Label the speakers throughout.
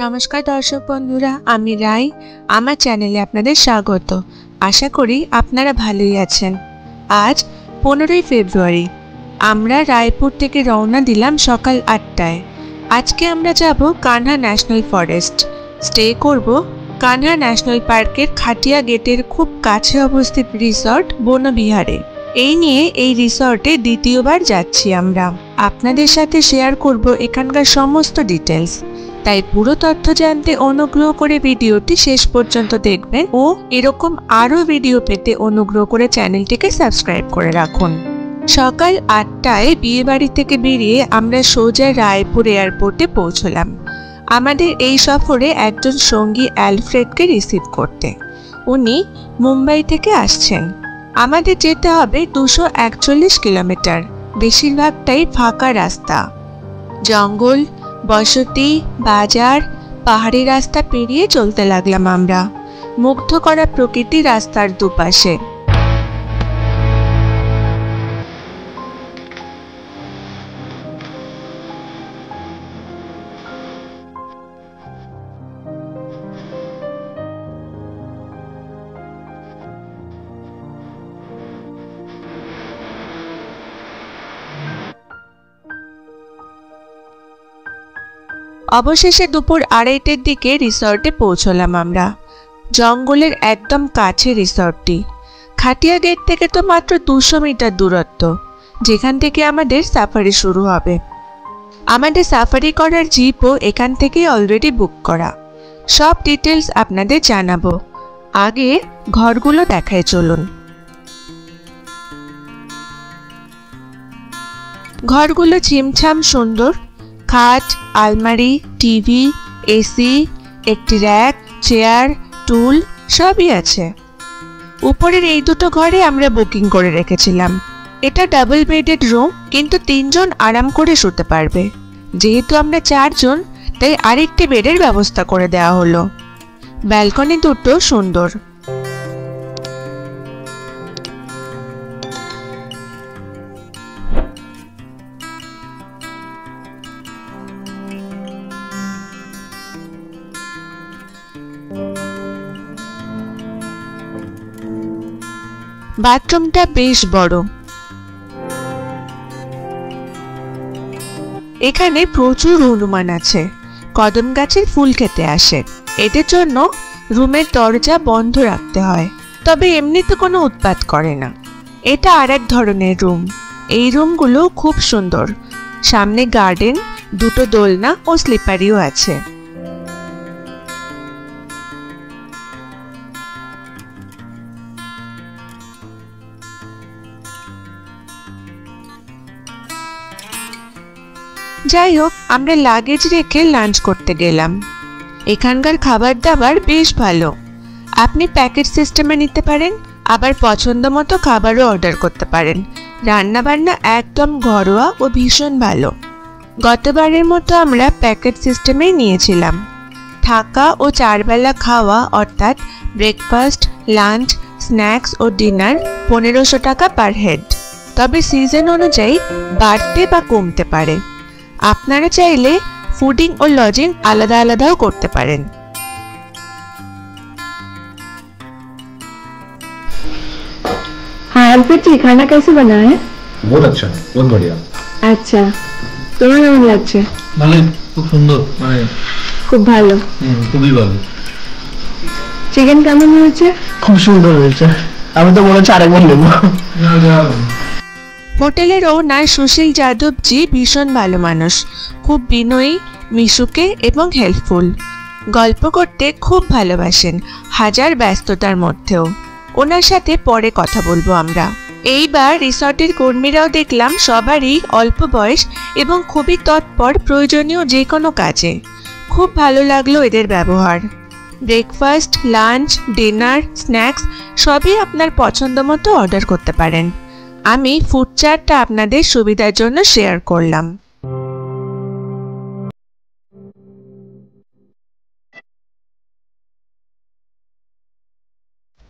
Speaker 1: নমস্কার দর্শক বন্ধুরা, আমি রাই। আমার চ্যানেলে আপনাদের স্বাগত। আশা করি আপনারা ভালোই আছেন। আজ 15ই ফেব্রুয়ারি। আমরা রায়পুর থেকে রওনা দিলাম সকাল 8টায়। আজকে আমরা যাব কানহা ন্যাশনাল ফরেস্ট। স্টে করব কানহা ন্যাশনাল পার্কের খাটিয়া গেটের খুব কাছে অবস্থিত রিসর্ট বনবিহারে। এই নিয়ে এই রিসর্টে দ্বিতীয়বার যাচ্ছি আমরা। আপনাদের সাথে শেয়ার করব এখানকার সমস্ত ডিটেলস। তাই পুরো তথ্য জানতে অনুগ্রহ করে ভিডিওটি শেষ পর্যন্ত দেখবেন ও এরকম আরও ভিডিও পেতে অনুগ্রহ করে চ্যানেলটিকে সাবস্ক্রাইব করে রাখুন। সকাল 8টায় বিয়েবাড়ি থেকে বেরিয়ে আমরা সোজা রায়পুর এয়ারপোর্টে পৌঁছলাম আমাদের এই সফরে একজন সঙ্গী অ্যালফ্রেডকে রিসিভ করতে। উনি মুম্বাই থেকে আসছেন। আমাদের যেতে হবে 241 কিলোমিটার। বেশিরভাগটাই ফাঁকা রাস্তা, জঙ্গল, বসতি, বাজার, পাহাড়ি রাস্তা পেরিয়ে চলতে লাগলাম আমরা। মুগ্ধ করা প্রকৃতি রাস্তার দুপাশে। অবশেষে দুপুর 2:30টার দিকে রিসর্টে পৌঁছলাম আমরা। জঙ্গলের একদম কাছে রিসর্টটি। খাটিয়া গেট থেকে তো মাত্র 200 মিটার দূরত্ব, যেখান থেকে আমাদের সাফারি শুরু হবে। আমাদের সাফারি করার জিপও এখান থেকেই অলরেডি বুক করা। সব ডিটেলস আপনাদের জানাবো। আগে ঘরগুলো দেখায় চলুন। ঘরগুলো ছিমছাম সুন্দর। খাট, আলমারি, টিভি, এসি, একটি র্যাক, চেয়ার, টুল সবই আছে। উপরের এই দুটো ঘরে আমরা বুকিং করে রেখেছিলাম। এটা ডাবল বেডেড রুম, কিন্তু 3 জন আরাম করে শুতে পারবে। যেহেতু আমরা 4 জন, তাই আরেকটি বেডের ব্যবস্থা করে দেওয়া হলো। ব্যালকনি দুটো সুন্দর। বাথরুমটা বেশ বড়। এখানে প্রচুর হনুমান আছে। কদম গাছের ফুল খেতে আসে। এদের জন্য রুমের দরজা বন্ধ রাখতে হয়, তবে এমনিতে কোনো উৎপাত করে না। এটা আরেক ধরনের রুম। এই রুমগুলো খুব সুন্দর। সামনে গার্ডেন, দুটো দোলনা ও স্লিপারিও আছে। যাই হোক, আমরা লাগেজ রেখে লাঞ্চ করতে গেলাম। এখানকার খাবার দাবার বেশ ভালো। আপনি প্যাকেট সিস্টেমে নিতে পারেন, আবার পছন্দ মতো খাবারও অর্ডার করতে পারেন। রান্নাবান্না একদম ঘরোয়া ও ভীষণ ভালো। গতবারের মতো আমরা প্যাকেট সিস্টেমেই নিয়েছিলাম। থাকা ও 4 বেলা খাওয়া অর্থাৎ ব্রেকফাস্ট, লাঞ্চ, স্ন্যাক্স ও ডিনার 1500 টাকা পার হেড। তবে সিজন অনুযায়ী বাড়তে বা কমতে পারে। আপনারা চাইলে ফুডিং ও লজিং আলাদা আলাদাও করতে পারেন।
Speaker 2: हाँ अल्पेट जी, खाना कैसे बना है?
Speaker 3: बहुत अच्छा, बहुत बढ़िया।
Speaker 2: अच्छा, তোমার কেমন লাগছে?
Speaker 3: মানে খুব সুন্দর, মানে
Speaker 2: খুব ভালো।
Speaker 3: খুবই ভালো।
Speaker 2: চিকেন কেমন হয়েছে?
Speaker 4: খুব সুন্দর হয়েছে। আমি তো মনে হচ্ছে আরেকবার নেব।
Speaker 1: হোটেলের ওনার সুশীল যাদবজি ভীষণ ভালো মানুষ। খুব বিনয়ী, মিশুকে এবং হেল্পফুল। গল্প করতে খুব ভালোবাসেন, হাজার ব্যস্ততার মধ্যেও। ওনার সাথে পরে কথা বলবো আমরা। এইবার রিসর্টের কর্মীরাও দেখলাম সবারই অল্প বয়স এবং খুবই তৎপর প্রয়োজনীয় যে কোনো কাজে। খুব ভালো লাগলো এদের ব্যবহার। ব্রেকফাস্ট, লাঞ্চ, ডিনার, স্ন্যাক্স সবই আপনার পছন্দ মতো অর্ডার করতে পারেন। আমি ফুড চার্টটা আপনাদের সুবিধার জন্য শেয়ার করলাম।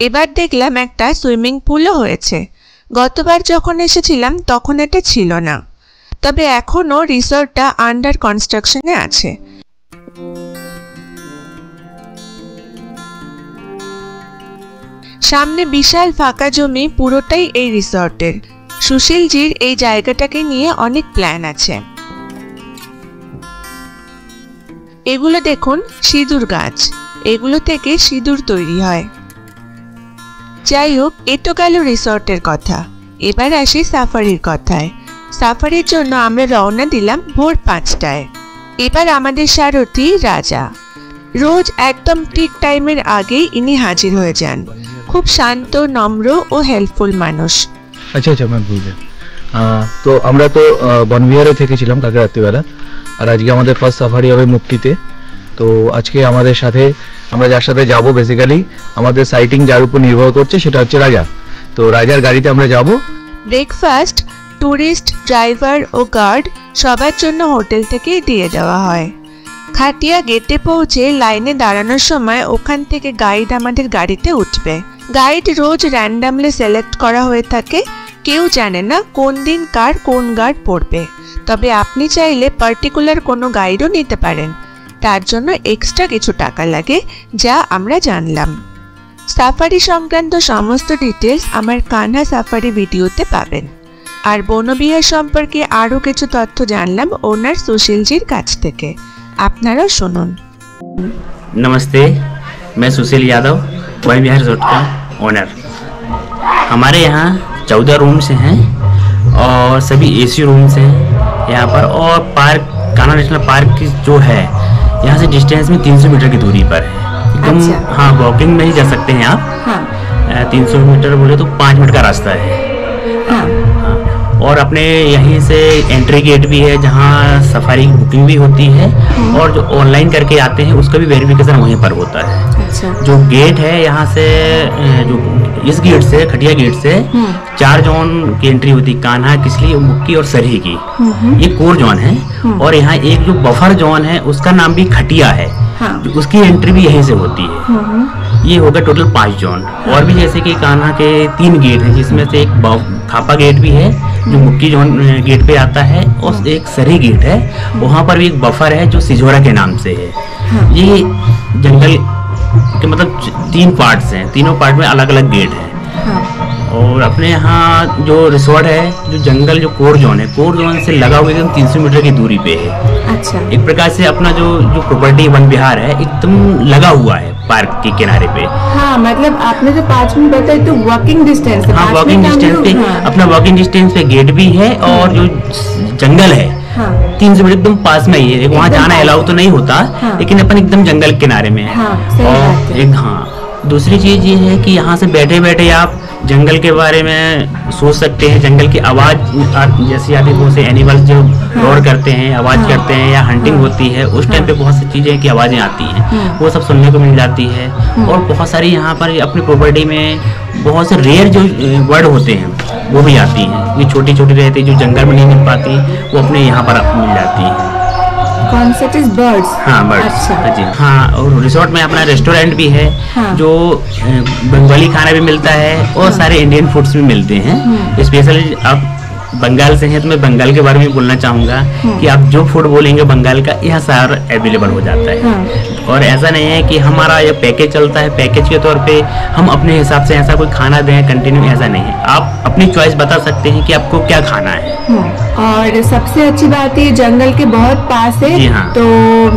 Speaker 1: এবার দেখলাম একটা সুইমিং পুলও হয়েছে। গতবার যখন এসেছিলাম তখন এটা ছিল না। তবে এখনো রিসর্টটা আন্ডার কনস্ট্রাকশনে আছে। সামনে বিশাল ফাঁকা জমি, পুরোটাই এই রিসর্টের। সুশীলজির এই জায়গাটাকে নিয়ে অনেক প্ল্যান আছে। এগুলো দেখুন সিঁদুর গাছ, এগুলো থেকে সিঁদুর তৈরি হয়। যাই হোক, এ তো গেল রিসর্টের কথা। এবার আসি সাফারির কথায়। সাফারির জন্য আমরা রওনা দিলাম ভোর 5টায়। এবার আমাদের সারথি রাজা। রোজ একদম ঠিক টাইমের আগেই ইনি হাজির হয়ে যান। খুব শান্ত, নম্র ও হেল্পফুল মানুষ।
Speaker 4: আচ্ছা আচ্ছা ম্যাম, বুঝলেন। তো আমরা তো বনবিহারে থেকেছিলাম কালকে রাত্রিবেলা, আর আজকে আমাদের ফার্স্ট সাফারি হবে মুক্তিতে। তো আজকে আমাদের সাথে, আমরা যার সাথে যাব, বেসিক্যালি আমাদের সাইটিং যার উপর নির্ভর করছে সেটা হচ্ছে রাজা। তো রাজার গাড়িতে আমরা যাব।
Speaker 1: ব্রেকফাস্ট ট্যুরিস্ট, ড্রাইভার ও গার্ড সবার জন্য হোটেল থেকেই দিয়ে দেওয়া হয়। খাটিয়া গেটে পৌঁছে লাইনে দাঁড়ানোর সময় ওখান থেকে গাইড আমাদের গাড়িতে উঠবে। গাইড রোজ র্যান্ডামলি সিলেক্ট করা হয়ে থাকে, কেউ জানে না কোন দিন কার কোন গার্ড পড়বে। তবে আপনি চাইলে পার্টিকুলার কোনো গাইডও নিতে পারেন, তার জন্য এক্সট্রা কিছু টাকা লাগে, যা আমরা জানলাম। সাফারি সংক্রান্ত সমস্ত ডিটেলস আমার কানহা সাফারি ভিডিওতে পাবেন। আর বনবিহার সম্পর্কে আরও কিছু তথ্য জানলাম ওনার সুশীলজির কাছ থেকে, আপনারাও শুনুন।
Speaker 5: नमस्ते, मैं सुशील यादव, वन विहार रिसोर्ट का ओनर। हमारे यहाँ 14 रूम्स हैं और सभी एसी रूम्स हैं यहाँ पर। और पार्क, कान्हा नेशनल पार्क की जो है यहाँ से डिस्टेंस में 300 मीटर की दूरी पर है एकदम।
Speaker 2: अच्छा।
Speaker 5: हाँ, वॉकिंग में ही जा सकते हैं आप।
Speaker 2: हाँ।
Speaker 5: 300 मीटर बोले तो 5 मिनट का रास्ता है।
Speaker 2: हाँ।
Speaker 5: और अपने यहीं से एंट्री गेट भी है जहाँ सफारी की बुकिंग भी होती है, और जो ऑनलाइन करके आते हैं उसका भी वेरिफिकेशन वहीं पर होता है।
Speaker 2: अच्छा।
Speaker 5: जो गेट है यहाँ से, जो इस गेट से, खटिया गेट से 4 जोन की एंट्री होती है, कान्हा, किसली, मुक्की और सरही की। ये कोर जोन है। और यहाँ एक जो बफर जोन है उसका नाम भी खटिया है।
Speaker 2: हाँ।
Speaker 5: उसकी एंट्री भी यहीं से होती है। ये होगा टोटल 5 जोन। और भी जैसे कि कान्हा के 3 गेट हैं, जिसमें से एक खापा गेट भी है जो मुक्की जोन गेट पे आता है, और एक सरी गेट है, वहाँ पर भी एक बफर है जो सिजोरा के नाम से है। ये जंगल के मतलब 3 पार्ट्स हैं, तीनों पार्ट में अलग अलग गेट हैं। और अपने यहाँ जो रिसोर्ट है, जो जंगल, जो कोर जोन है, कोर जोन से लगा हुआ एकदम 300 मीटर की दूरी पे है।
Speaker 2: अच्छा।
Speaker 5: एक प्रकार से अपना जो प्रॉपर्टी वन विहार है एकदम लगा हुआ है पार्क के किनारे पे।
Speaker 2: हाँ, मतलब आपने जो 5 मिनट बताया तो वॉकिंग डिस्टेंस है।
Speaker 5: हाँ,
Speaker 2: 5
Speaker 5: वॉकिंग
Speaker 2: मिनट हम
Speaker 5: डिस्टेंस
Speaker 2: लोग-
Speaker 5: पे,
Speaker 2: हाँ।
Speaker 5: अपना वॉकिंग डिस्टेंस पे गेट भी है, और जो जंगल है
Speaker 2: हाँ।
Speaker 5: 300 मीटर एकदम पास में ही है। वहाँ
Speaker 2: एकदम
Speaker 5: जाना
Speaker 2: पास
Speaker 5: अलाउ तो नहीं होता,
Speaker 2: हाँ।
Speaker 5: लेकिन अपन एकदम जंगल किनारे में है।
Speaker 2: हाँ, सही
Speaker 5: और
Speaker 2: बात है।
Speaker 5: एक, हाँ, दूसरी चीज ये है कि यहाँ से बैठे बैठे आप जंगल के बारे में सोच सकते हैं। जंगल की आवाज जैसे आती है, बहुत से एनिमल्स जो रोड करते हैं, आवाज करते हैं, या हंटिंग होती है, उस टाइम पे बहुत सी चीजें की आवाजें आती हैं, वो सब सुनने को मिल जाती है। और बहुत सारी यहाँ पर अपनी प्रॉपर्टी में बहुत से रेयर जो वर्ड होते हैं वो भी आती हैं। ये छोटी छोटी रहती है, जो जंगल में नहीं मिल पाती, वो अपने यहाँ पर मिल जाती है।
Speaker 2: Concept is birds.
Speaker 5: हाँ, बर्ड्स।
Speaker 2: अच्छा।
Speaker 5: जी हाँ। और रिसोर्ट में अपना रेस्टोरेंट भी है,
Speaker 2: हाँ।
Speaker 5: जो बंगाली खाना भी मिलता है, और सारे इंडियन फूड्स भी मिलते हैं। स्पेशली आप बंगाल से हैं तो मैं बंगाल के बारे में बोलना चाहूँगा कि आप जो फूड बोलेंगे बंगाल का, यहाँ सारा अवेलेबल हो जाता है। और ऐसा नहीं है कि हमारा ये पैकेज चलता है, पैकेज के तौर पे हम अपने हिसाब से ऐसा कोई खाना दें कंटिन्यू, ऐसा नहीं है। आप अपनी चॉइस बता सकते हैं कि आपको क्या खाना है।
Speaker 2: और सबसे अच्छी बात ये जंगल के बहुत पास है।
Speaker 5: जी हाँ।
Speaker 2: तो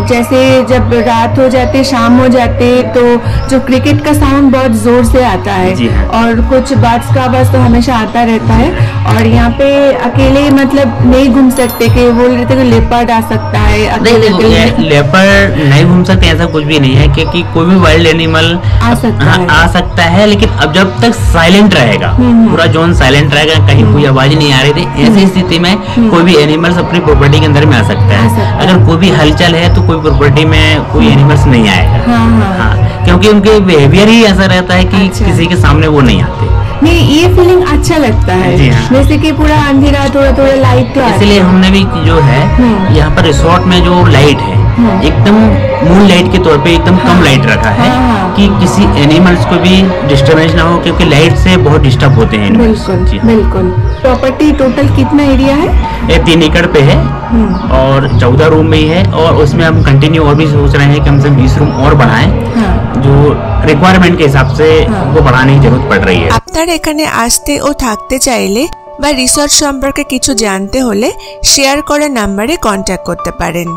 Speaker 2: जैसे जब रात हो जाते, शाम हो जाते, तो जो क्रिकेट का साउंड बहुत जोर से आता है।
Speaker 5: जी हाँ।
Speaker 2: और कुछ बर्ड्स का आवाज तो हमेशा आता रहता है। और यहाँ पे अकेले मतलब नहीं घूम सकते, कि बोल रहे थे कि लेपर्ड आ सकता है
Speaker 5: नहीं,
Speaker 2: अकेले अकेले।
Speaker 5: लेपर्ड नहीं घूम सकते, ऐसा कुछ भी नहीं है, क्योंकि कोई भी वाइल्ड एनिमल
Speaker 2: आ सकता
Speaker 5: हाँ,
Speaker 2: है।
Speaker 5: आ सकता है, लेकिन अब जब तक साइलेंट रहेगा, पूरा जोन साइलेंट रहेगा, कहीं कोई आवाज नहीं आ रही थी, ऐसी स्थिति में कोई भी एनिमल्स अपनी प्रॉपर्टी के अंदर में आ सकता
Speaker 2: आ सकता
Speaker 5: है।
Speaker 2: है।
Speaker 5: अगर कोई भी हलचल है तो कोई प्रॉपर्टी में कोई एनिमल्स नहीं आएगा।
Speaker 2: हाँ।
Speaker 5: हाँ, क्योंकि उनके बिहेवियर ही ऐसा रहता है कि
Speaker 2: अच्छा।
Speaker 5: किसी के सामने वो नहीं आते।
Speaker 2: नहीं, ये फीलिंग अच्छा लगता है।
Speaker 5: जी हाँ।
Speaker 2: जैसे कि पूरा अंधेरा, थोड़ा थोड़ा लाइट तो आता है।
Speaker 5: इसलिए हमने भी जो है यहाँ पर रिसोर्ट में जो लाइट है एकदम मून लाइट के तौर पे एकदम कम लाइट रखा है कि किसी एनिमल्स को भी डिस्टर्बेंस ना हो, क्योंकि लाइट से बहुत डिस्टर्ब होते हैं animals। जी।
Speaker 2: बिल्कुल। प्रॉपर्टी टोटल कितना एरिया है?
Speaker 5: ये 3 एकड़ पे है और 14 रूम भी है, और उसमें हम कंटिन्यू और भी सोच रहे हैं कि हमसे 20 रूम और बढ़ाएं, जो रिक्वायरमेंट के हिसाब से वो बढ़ाने की जरूरत पड़ रही है।
Speaker 1: আপনারা এখানে আসতে ও থাকতে চাইলে বা রিসর্ট সম্পর্কে কিছু জানতে হলে শেয়ার করা নাম্বারে কন্ট্যাক্ট করতে পারেন।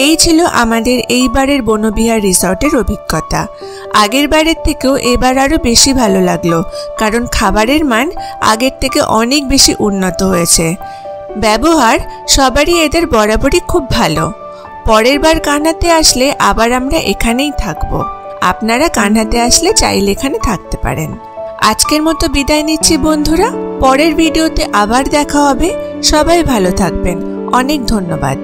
Speaker 1: এই ছিল আমাদের এইবারের বনবিহার রিসর্টের অভিজ্ঞতা। আগের বারের থেকেও এবার আরও বেশি ভালো লাগলো, কারণ খাবারের মান আগের থেকে অনেক বেশি উন্নত হয়েছে। ব্যবহার সবারই এদের বরাবরই খুব ভালো। পরের বার কানহাতে আসলে আবার আমরা এখানেই থাকবো। আপনারা কানহাতে আসলে চাইলে এখানে থাকতে পারেন। আজকের মতো বিদায় নিচ্ছি বন্ধুরা, পরের ভিডিওতে আবার দেখা হবে। সবাই ভালো থাকবেন। অনেক ধন্যবাদ।